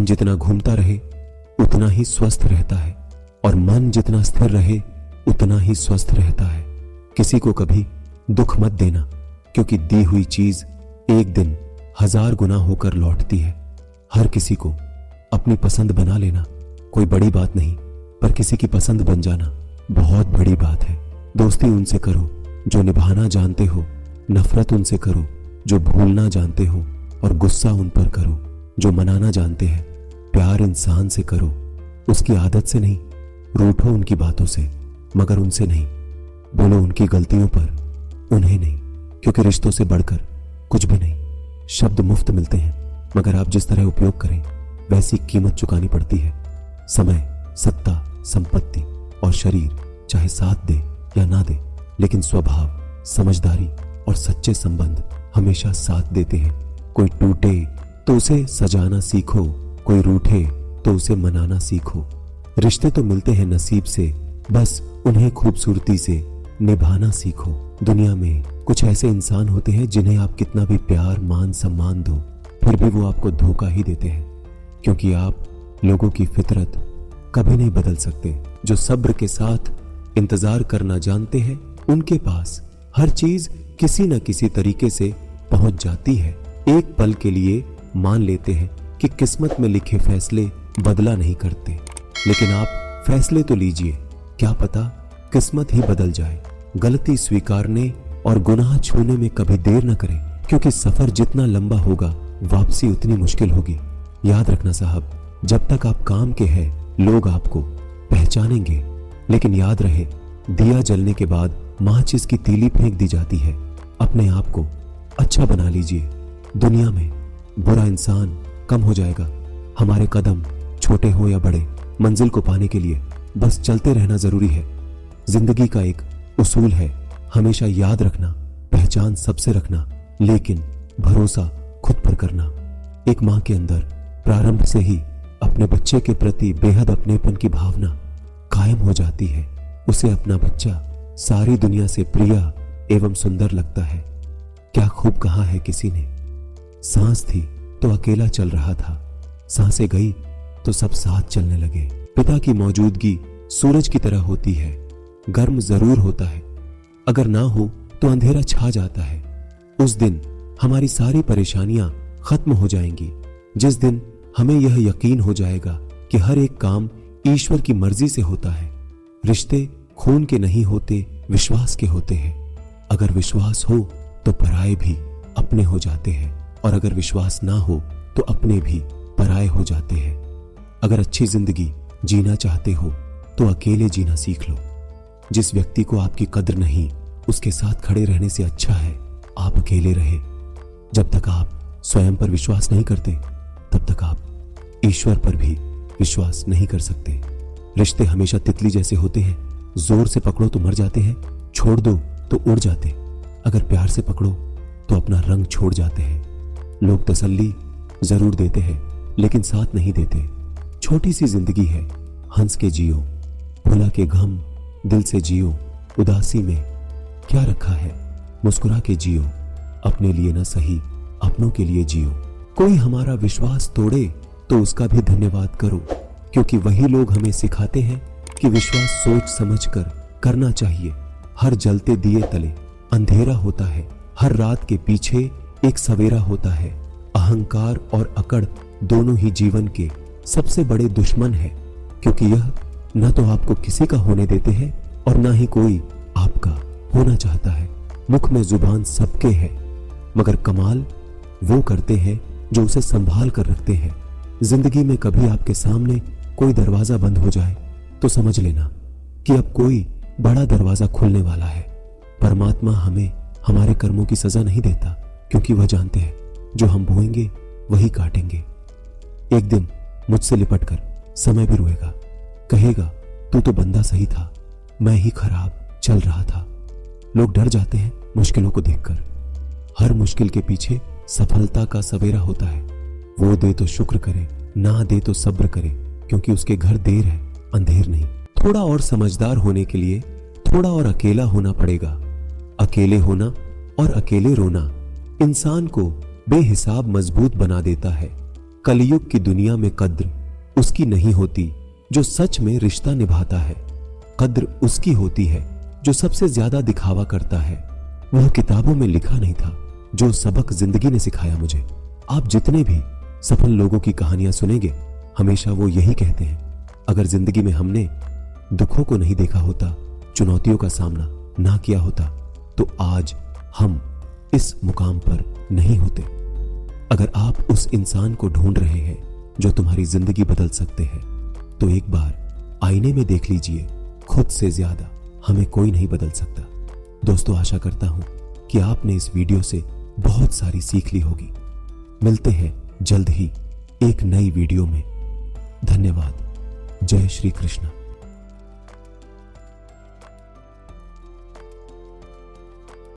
तन जितना घूमता रहे उतना ही स्वस्थ रहता है, और मन जितना स्थिर रहे उतना ही स्वस्थ रहता है। किसी को कभी दुख मत देना, क्योंकि दी हुई चीज एक दिन 1000 गुना होकर लौटती है। हर किसी को अपनी पसंद बना लेना कोई बड़ी बात नहीं, पर किसी की पसंद बन जाना बहुत बड़ी बात है। दोस्ती उनसे करो जो निभाना जानते हो, नफरत उनसे करो जो भूलना जानते हो, और गुस्सा उन पर करो जो मनाना जानते हैं। प्यार इंसान से करो, उसकी आदत से नहीं। रूठो उनकी बातों से, मगर उनसे नहीं। बोलो उनकी गलतियों पर, उन्हें नहीं, क्योंकि रिश्तों से बढ़कर कुछ भी नहीं। शब्द मुफ्त मिलते हैं, मगर आप जिस तरह उपयोग करें वैसी कीमत चुकानी पड़ती है। समय, सत्ता, संपत्ति और शरीर चाहे साथ दे या ना दे, लेकिन स्वभाव, समझदारी और सच्चे संबंध हमेशा साथ देते हैं। कोई टूटे तो उसे सजाना सीखो, कोई रूठे तो उसे मनाना सीखो। रिश्ते तो मिलते हैं नसीब से, बस उन्हें खूबसूरती से निभाना सीखो। दुनिया में कुछ ऐसे इंसान होते हैं जिन्हें आप कितना भी प्यार, मान, सम्मान दो, फिर भी वो आपको धोखा ही देते हैं, क्योंकि आप लोगों की फितरत कभी नहीं बदल सकते। जो सब्र के साथ इंतजार करना जानते हैं, उनके पास हर चीज किसी न किसी तरीके से पहुंच जाती है। एक पल के लिए मान लेते हैं कि किस्मत में लिखे फैसले बदला नहीं करते, लेकिन आप फैसले तो लीजिए, क्या पता किस्मत ही बदल जाए। गलती स्वीकारने और गुनाह छूने में कभी देर न करें, क्योंकि सफर जितना लंबा होगा वापसी उतनी मुश्किल होगी। याद रखना साहब, जब तक आप काम के हैं लोग आपको पहचानेंगे, लेकिन याद रहे दिया जलने के बाद माचिस की तीली फेंक दी जाती है। अपने आप को अच्छा बना लीजिए, दुनिया में बुरा इंसान कम हो जाएगा। हमारे कदम छोटे हो या बड़े, मंजिल को पाने के लिए बस चलते रहना जरूरी है। जिंदगी का एक उसूल है, हमेशा याद रखना, पहचान सबसे रखना, लेकिन भरोसा खुद पर करना। एक माँ के अंदर प्रारंभ से ही अपने बच्चे के प्रति बेहद अपनेपन की भावना कायम हो जाती है। उसे अपना बच्चा सारी दुनिया से प्रिय एवं सुंदर लगता है। क्या खूब कहा है किसी ने, सांस थी तो अकेला चल रहा था, सांसें गई तो सब साथ चलने लगे। पिता की मौजूदगी सूरज की तरह होती है, गर्म जरूर होता है, अगर ना हो तो अंधेरा छा जाता है। उस दिन हमारी सारी परेशानियां खत्म हो जाएंगी, जिस दिन हमें यह यकीन हो जाएगा कि हर एक काम ईश्वर की मर्जी से होता है। रिश्ते खून के नहीं होते, विश्वास के होते हैं। अगर विश्वास हो तो पराये भी अपने हो जाते हैं, और अगर विश्वास ना हो तो अपने भी पराये हो जाते हैं। अगर अच्छी जिंदगी जीना चाहते हो तो अकेले जीना सीख लो। जिस व्यक्ति को आपकी कद्र नहीं, उसके साथ खड़े रहने से अच्छा है आप अकेले रहे। जब तक आप स्वयं पर विश्वास नहीं करते, तब तक आप ईश्वर पर भी विश्वास नहीं कर सकते। रिश्ते हमेशा तितली जैसे होते हैं, जोर से पकड़ो तो मर जाते हैं, छोड़ दो तो उड़ जाते। अगर प्यार से पकड़ो तो अपना रंग छोड़ जाते हैं। लोग तसल्ली जरूर देते हैं, लेकिन साथ नहीं देते। छोटी सी जिंदगी है, हंस के जियो, भुला के गम दिल से जियो। उदासी में क्या रखा है, मुस्कुरा के जियो। अपने लिए ना सही, अपनों के लिए जियो। कोई हमारा विश्वास तोड़े तो उसका भी धन्यवाद करो, क्योंकि वही लोग हमें सिखाते हैं कि विश्वास सोच समझ कर करना चाहिए। हर जलते दिए तले अंधेरा होता है, हर रात के पीछे एक सवेरा होता है। अहंकार और अकड़ दोनों ही जीवन के सबसे बड़े दुश्मन है, क्योंकि यह न तो आपको किसी का होने देते हैं और ना ही कोई आपका होना चाहता है। मुख में जुबान सबके है, मगर कमाल वो करते हैं जो उसे संभाल कर रखते हैं। जिंदगी में कभी आपके सामने कोई दरवाजा बंद हो जाए तो समझ लेना कि अब कोई बड़ा दरवाजा खुलने वाला है। परमात्मा हमें हमारे कर्मों की सजा नहीं देता, क्योंकि वह जानते हैं जो हम बोएंगे वही काटेंगे। एक दिन मुझसे लिपटकर समय भी रोएगा, कहेगा तू तो बंदा सही था, मैं ही खराब चल रहा था। लोग डर जाते हैं मुश्किलों को देखकर। हर मुश्किल के पीछे सफलता का सवेरा होता है। वो दे तो शुक्र करे, ना दे तो सब्र करे, क्योंकि उसके घर देर है, अंधेर नहीं। थोड़ा और समझदार होने के लिए थोड़ा और अकेला होना पड़ेगा। अकेले होना और अकेले रोना इंसान को बेहिसाब मजबूत बना देता है। कलयुग की दुनिया में कद्र उसकी नहीं होती जो सच में रिश्ता निभाता है। कद्र उसकी होती है जो सबसे ज्यादा दिखावा करता है। वह किताबों में लिखा नहीं था जो सबक जिंदगी ने सिखाया मुझे। आप जितने भी सफल लोगों की कहानियां सुनेंगे, हमेशा वो यही कहते हैं, अगर जिंदगी में हमने दुखों को नहीं देखा होता, चुनौतियों का सामना ना किया होता, तो आज हम इस मुकाम पर नहीं होते। अगर आप उस इंसान को ढूंढ रहे हैं जो तुम्हारी जिंदगी बदल सकते हैं, तो एक बार आईने में देख लीजिए। खुद से ज्यादा हमें कोई नहीं बदल सकता। दोस्तों, आशा करता हूं कि आपने इस वीडियो से बहुत सारी सीख ली होगी। मिलते हैं जल्द ही एक नई वीडियो में। धन्यवाद। जय श्री कृष्ण।